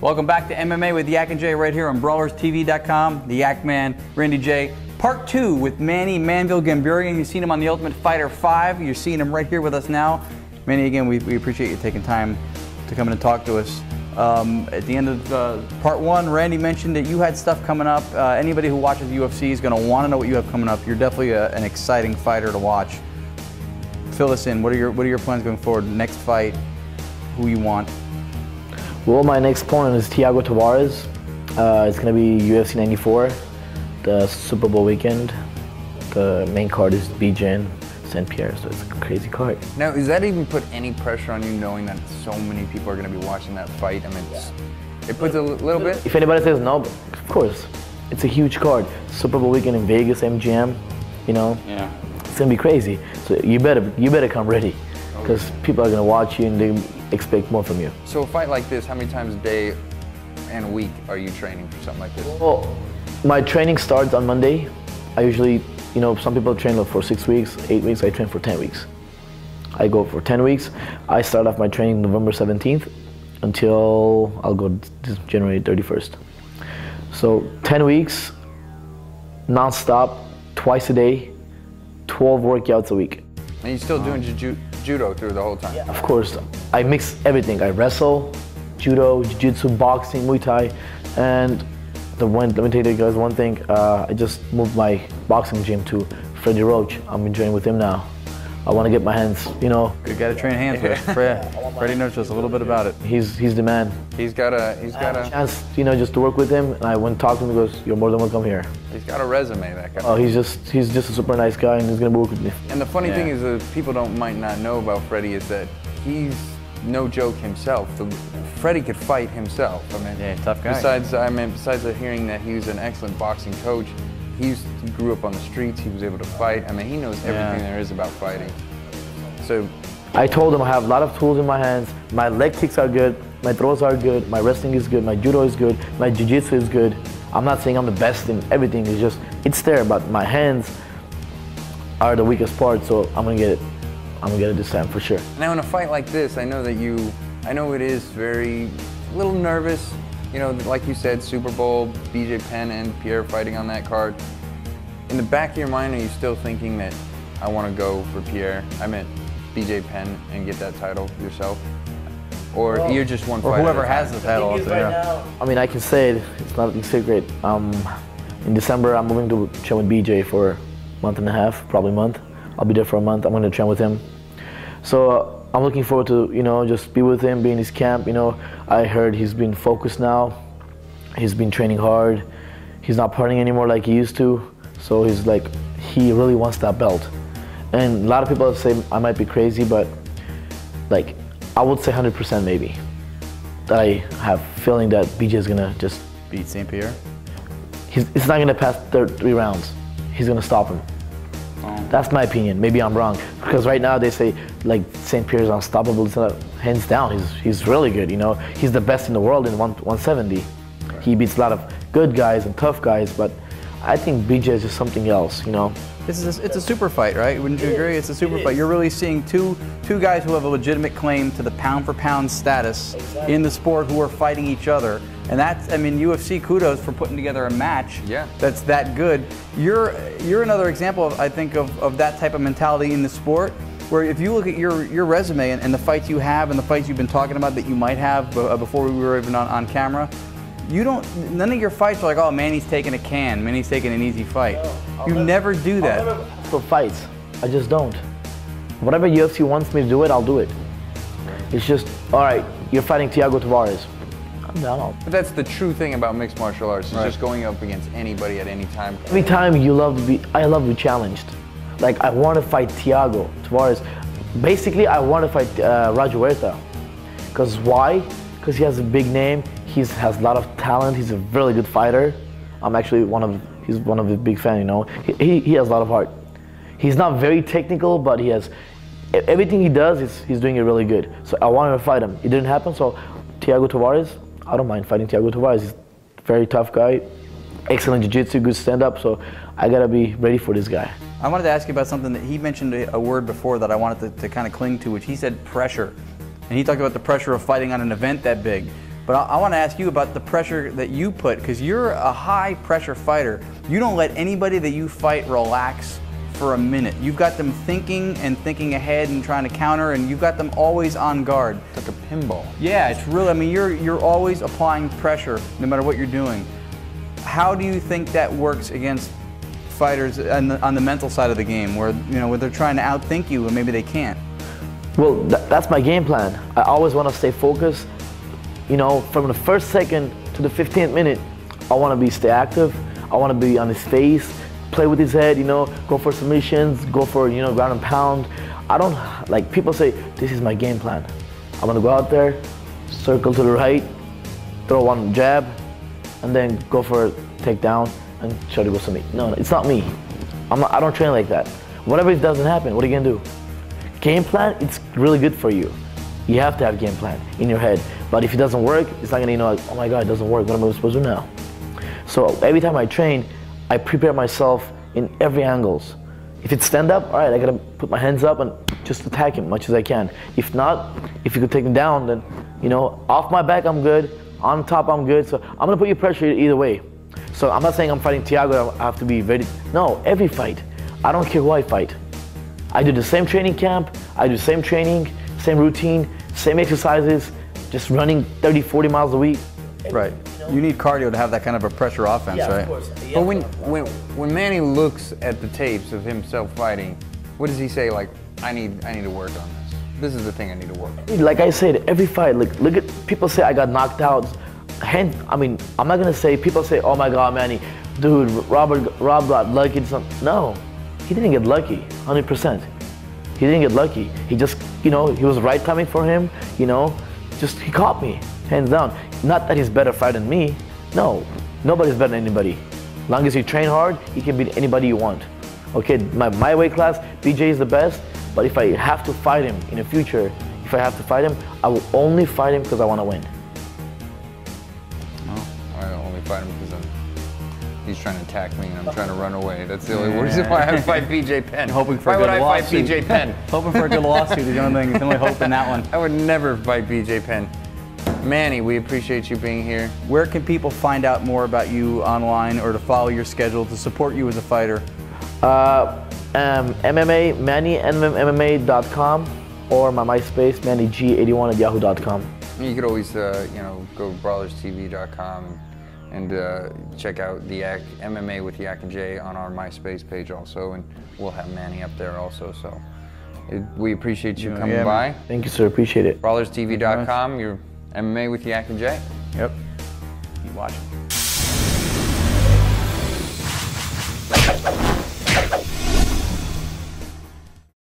Welcome back to MMA with Yac&J right here on BrawlersTV.com. The Yak Man, Randy J. Part 2 with Manny, Anvil, Gamburyan. You've seen him on The Ultimate Fighter 5. You're seeing him right here with us now. Manny, again, we appreciate you taking time to come in and talk to us. At the end of Part 1, Randy mentioned that you had stuff coming up. Anybody who watches UFC is going to want to know what you have coming up. You're definitely an exciting fighter to watch. Fill us in. What are your plans going forward? Next fight, who you want? Well, my next opponent is Thiago Tavares. It's going to be UFC 94, the Super Bowl weekend. The main card is BJ and St. Pierre, so it's a crazy card. Now, does that even put any pressure on you knowing that so many people are going to be watching that fight? I mean, it puts a little bit? If anybody says no, of course. It's a huge card. Super Bowl weekend in Vegas, MGM, you know? Yeah. It's going to be crazy. So you better come ready, because people are going to watch you and they expect more from you. So a fight like this, how many times a day and a week are you training for something like this? Well, my training starts on Monday. I usually, you know, some people train for 6 weeks, 8 weeks. I train for 10 weeks. I go for 10 weeks. I start off my training November 17th until I'll go January 31st. So 10 weeks, non-stop, twice a day, 12 workouts a week. And you're still doing judo through the whole time? Yeah, of course. I mix everything. I wrestle, judo, jiu-jitsu, boxing, Muay Thai, and let me tell you guys one thing. I just moved my boxing gym to Freddie Roach. I'm enjoying with him now. I want to get my hands, you know. You got to train hands with Freddie knows just a little bit about it. He's the man. He's got a chance, you know, just to work with him. And I went to talk to him. He goes, "You're more than welcome here." He's got a resume, that guy. Oh, he's just a super nice guy, and he's gonna work with me. And the funny thing is that people might not know about Freddie is that he's no joke himself. Freddie could fight himself. I mean, yeah, tough guy. Besides hearing that he was an excellent boxing coach, he grew up on the streets. He was able to fight. I mean, he knows everything there is about fighting. So, I told him I have a lot of tools in my hands. My leg kicks are good. My throws are good. My wrestling is good. My judo is good. My jiu-jitsu is good. I'm not saying I'm the best in everything. It's there, but my hands are the weakest part. So I'm gonna get it. I'm gonna get it this time for sure. Now, in a fight like this, I know it is a little nervous. You know, like you said, Super Bowl, BJ Penn and Pierre fighting on that card. In the back of your mind, are you still thinking that I want to go for Pierre? I meant BJ Penn and get that title yourself? Or you're just one fighter? Or whoever has the title. I mean, I can say it. It's not a secret. In December, I'm moving to train with BJ for a month and a half, probably a month. I'll be there for a month. I'm going to train with him. So I'm looking forward to, you know, just be with him, be in his camp. You know, I heard he's been focused now. He's been training hard. He's not partying anymore like he used to. So he's like, he really wants that belt. And a lot of people say I might be crazy, but like, I would say 100% maybe that I have feeling that BJ is gonna just beat St. Pierre. It's not gonna pass 3 rounds. He's gonna stop him. Oh. That's my opinion. Maybe I'm wrong, because right now they say like St. Pierre is unstoppable. It's not, hands down. He's really good. You know, he's the best in the world in 170. Right. He beats a lot of good guys and tough guys, but I think BJ is just something else. You know. It's a super fight, right? Wouldn't you agree? It's a super fight. You're really seeing two guys who have a legitimate claim to the pound-for-pound status in the sport who are fighting each other. And that's, I mean, UFC, kudos for putting together a match that's that good. You're another example, I think, of that type of mentality in the sport, where if you look at your resume and the fights you have and the fights you've been talking about that you might have before we were even on camera, none of your fights are like, oh, Manny's taking a can, Manny's taking an easy fight. You never do that. For fights, I just don't. Whatever UFC wants me to do it, I'll do it. It's just, all right, you're fighting Thiago Tavares. I'm down. But that's the true thing about mixed martial arts. It's just going up against anybody at any time. Every time I love to be challenged. Like, I want to fight Thiago Tavares. Basically, I want to fight Raju Huerta. Because why? Because he has a big name. He has a lot of talent. He's a really good fighter. I'm actually he's one of his big fans, you know. He has a lot of heart. He's not very technical, but he has, everything he does, he's doing it really good. So I wanted to fight him. It didn't happen, so Thiago Tavares, I don't mind fighting Thiago Tavares. He's a very tough guy, excellent jiu-jitsu, good stand-up, so I gotta be ready for this guy. I wanted to ask you about something that he mentioned a word before that I wanted to kind of cling to, which he said pressure. And he talked about the pressure of fighting on an event that big. But I want to ask you about the pressure that you put, because you're a high pressure fighter. You don't let anybody that you fight relax for a minute. You've got them thinking and thinking ahead and trying to counter, and you've got them always on guard. It's like a pinball. Yeah, it's really, I mean, you're always applying pressure no matter what you're doing. How do you think that works against fighters on the mental side of the game, where where they're trying to outthink you and maybe they can't? Well, that's my game plan. I always want to stay focused. From the first second to the 15th minute, I want to stay active. I want to be on his face, play with his head, go for submissions, go for, ground and pound. I don't, like people say, this is my game plan. I'm going to go out there, circle to the right, throw one jab, and then go for a takedown and try to go submit. No, it's not me. I don't train like that. Whatever it doesn't happen, what are you going to do? Game plan, it's really good for you. You have to have a game plan in your head. But if it doesn't work, it's not going to, like, oh my God, it doesn't work. What am I supposed to do now? So every time I train, I prepare myself in every angles. If it's stand up, all right, I got to put my hands up and just attack him as much as I can. If not, if you could take him down, then, off my back, I'm good. On top, I'm good. So I'm going to put you pressure either way. So I'm not saying I'm fighting Thiago, I have to be ready. No, every fight. I don't care who I fight. I do the same training camp, I do the same training, same routine, same exercises, just running 30, 40 miles a week. Right. You need cardio to have that kind of a pressure offense, yeah, right? Of course. Yeah, but when Manny looks at the tapes of himself fighting, what does he say? Like, I need to work on this. This is the thing I need to work on. Like I said, every fight, look at people say I got knocked out. I mean, I'm not gonna say, people say, oh my God, Manny, dude, Rob got lucky. No, he didn't get lucky, 100%. He didn't get lucky. He just, he was right timing for him, just he caught me, hands down. Not that he's better fighter than me. No, nobody's better than anybody. As long as you train hard, you can beat anybody you want. Okay, my weight class, BJ is the best, but if I have to fight him in the future, I will only fight him because I want to win. I only fight him because he's trying to attack me and I'm trying to run away. That's the only reason why I fight BJ Penn. Hoping for why a would good I lawsuit. fight BJ Penn? Hoping for a good lawsuit is the only thing. It's the only hope in that one. I would never fight BJ Penn. Manny, we appreciate you being here. Where can people find out more about you online, or to follow your schedule, to support you as a fighter? MMA, MannyMMA.com, or my MySpace, MannyG81@yahoo.com. You could always, go to brawlerstv.com and check out the MMA with Yac&J on our MySpace page also, and we'll have Manny up there also. So we appreciate you coming by. Thank you, sir. Appreciate it. Brawlerstv.com, your MMA with Yac&J. Yep. Keep watching.